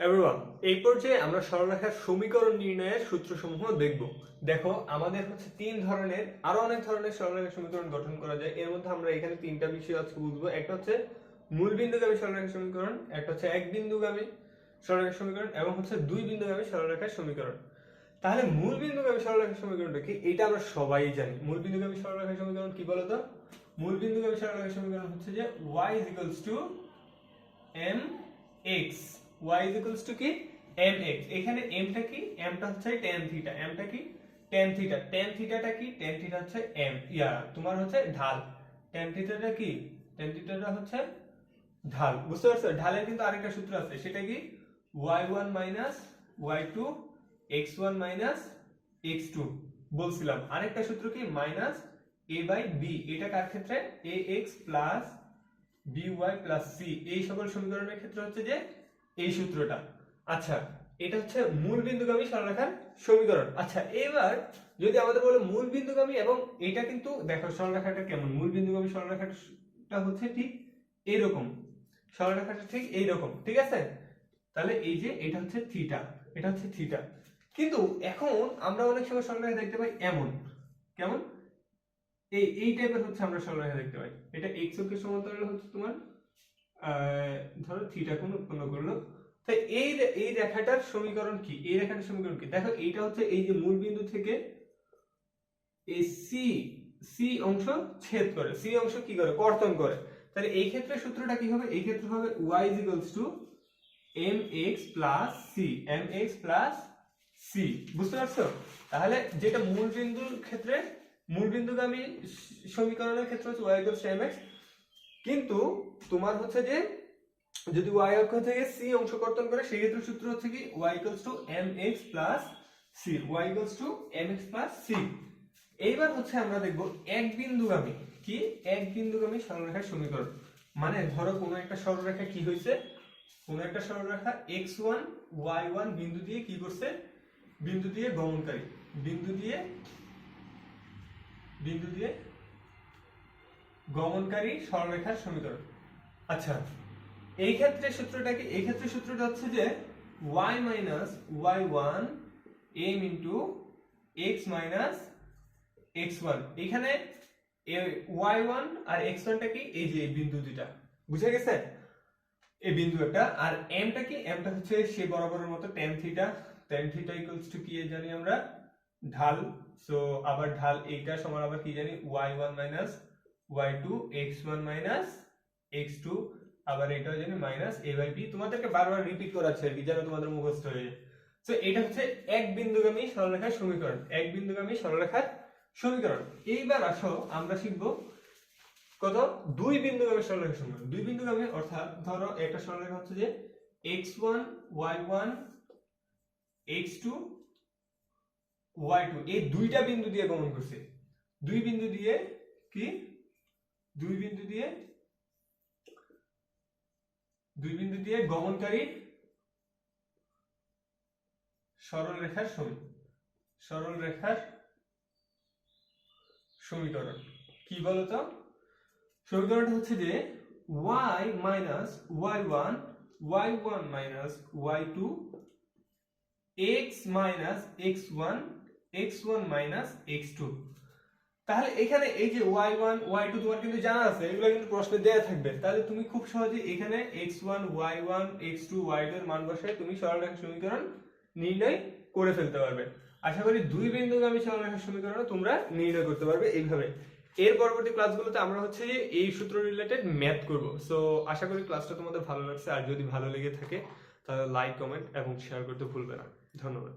Everyone, এই পর্যায়ে আমরা সরলরেখার সমীকরণ নির্ণয়ের সূত্রসমূহ দেখব। দেখো, আমাদের হচ্ছে তিন ধরনের, আরো অনেক ধরনের সরলরেখার সমীকরণ গঠন করা যায়। এর মধ্যে আমরা এখানে তিনটা বিষয় আজকে বুঝবো। একটা হচ্ছে মূল বিন্দুগামী সরলরেখার সমীকরণ, একটা হচ্ছে এক বিন্দুগামী সরলরেখার সমীকরণ এবং হচ্ছে দুই বিন্দুগামী সরলরেখার সমীকরণ। তাহলে মূল বিন্দুগামী সরলরেখার সমীকরণটা কি? এটা আমরা সবাই জানি। মূল বিন্দুগামী সরলরেখার সমীকরণ কি বলতো? মূল বিন্দুগামী সরলরেখার সমীকরণ হচ্ছে যে y mx, y কি mx। এখানে m টা কি? m টা হচ্ছে tan থিটা। m টা কি? tan theta. tan থিটাটা কি? tan থিটা হচ্ছে m তোমার হচ্ছে ঢাল। tan থিটাটা কি? tan থিটাটা হচ্ছে ঢাল। বুঝতে পারছো? ঢালের কিন্তু আরেকটা সূত্র আছে, সেটা কি? y1 y2 x1 x2 বলছিলাম। আরেকটা সূত্র কি? a/b। এটা কার ক্ষেত্রে? ax by c। এই সকল সমীকরণের ক্ষেত্রে হচ্ছে যে এই সূত্রটা। আচ্ছা, এটা হচ্ছে মূল বিন্দুগামী সরলরেখার সমীকরণ। আচ্ছা, এবার যদি আমাদের বলে মূল বিন্দুগামী, এবং এটা কিন্তু দেখো সরলরেখাটা কেমন। মূল বিন্দুগামী সরলরেখাটা হচ্ছে ঠিক এইরকম, সরলরেখাটা ঠিক এইরকম, ঠিক আছে? তাহলে এই যে এটা হচ্ছে থিটা, এটা হচ্ছে থিটা। কিন্তু এখন আমরা অনেক সময় সরলরেখা দেখতে পাই এমন, কেমন এই টাইপের হচ্ছে আমরা সরলরেখা দেখতে পাই। এটা x অক্ষের সমান্তরালে হচ্ছে তোমার ধরো থিটা কোণ উৎপন্ন করলো। তাই এই রেখাটার সমীকরণ কি? এই রেখাটার সমীকরণ কি? দেখো, এইটা হচ্ছে এই যে মূল বিন্দু থেকে এই সি অংশ ছেদ করে, সি অংশ কি করে? কর্তন করে। তাহলে এই ক্ষেত্রে সূত্রটা কি হবে? এই ক্ষেত্রে হবে y mx c। বুঝতে পারছো? তাহলে যেটা মূল বিন্দুর ক্ষেত্রে, মূল বিন্দুগামী সমীকরণের ক্ষেত্রে হচ্ছে y mx, কিন্তু তোমার হচ্ছে যে যদি y অক্ষ থেকে c অংশ কর্তন করে, সেই ক্ষেত্রে সূত্র হচ্ছে কি? y mx c। y mx c। এইবার হচ্ছে আমরা দেখব এক বিন্দুগামী কি? এক বিন্দুগামী সরলরেখার সমীকরণ। মানে ধরো কোনো একটা সরলরেখা কি হয়েছে, কোনো একটা সরলরেখা x1 y1 বিন্দু দিয়ে কি করছে? বিন্দু দিয়ে গমনকারী, বিন্দু দিয়ে গমনকারী সরলরেখার সমীকরণ। আচ্ছা, এই ক্ষেত্রে সূত্রটা কি? এই ক্ষেত্রে সূত্রটা হচ্ছে যে y y1 m x x1। এখানে y1 আর x1 টা কি? এই যে বিন্দু দুইটা, বুঝে গেছে? এই বিন্দু একটা। আর m টা কি? m টা হচ্ছে সেই বরাবরের মতো tan theta. tan theta equals to কি জানি আমরা? ঢাল। সো আবার ঢাল এইটা সমান আবার কি জানি? y1 y2 x1 x2। আবার এটাও জানি a/b। তোমাদেরকে বারবার রিপিট করাচ্ছে আর কি, যেন তোমাদের মুখস্থ হয়ে যায়। সো এটা হচ্ছে এক বিন্দুগামী সরলরেখার সমীকরণ, এক বিন্দুগামী সরলরেখার সমীকরণ। এইবার আসো আমরা শিখবো কত? দুই বিন্দুগামী সরলরেখার সমীকরণ। দুই বিন্দুগামী অর্থাৎ ধরো একটা সরলরেখা হচ্ছে যে x1 y1 x2 y2, এই দুইটা বিন্দু দিয়ে গমন করছে। দুই বিন্দু দিয়ে কি? দুই বিন্দু দিয়ে গমনকারী সরলরেখার সমীকরণ কি বলতো? সমীকরণটা হচ্ছে যে y y1 y1 y2 x x1 x1 x2। তাহলে এখানে এই যে y1 y2 তোমার কিন্তু জানা আছে, এগুলো কিন্তু প্রশ্নে দেয়া থাকবে। তাহলে তুমি খুব সহজে এখানে x1 y1 x2 y2 এর মান বসায় তুমি সরলরেখার সমীকরণ নির্ণয় করে ফেলতে পারবে। আশা করি দুই বিন্দুগামী সরলরেখার সমীকরণ তোমরা নির্ণয় করতে পারবে এইভাবে। এর পরবর্তী ক্লাসগুলোতে আমরা হচ্ছে যে এই সূত্র রিলেটেড ম্যাথ করব। সো আশা করি ক্লাসটা তোমাদের ভালো লাগছে। আর যদি ভালো লেগে থাকে তাহলে লাইক, কমেন্ট এবং শেয়ার করতে ভুলবে না। ধন্যবাদ।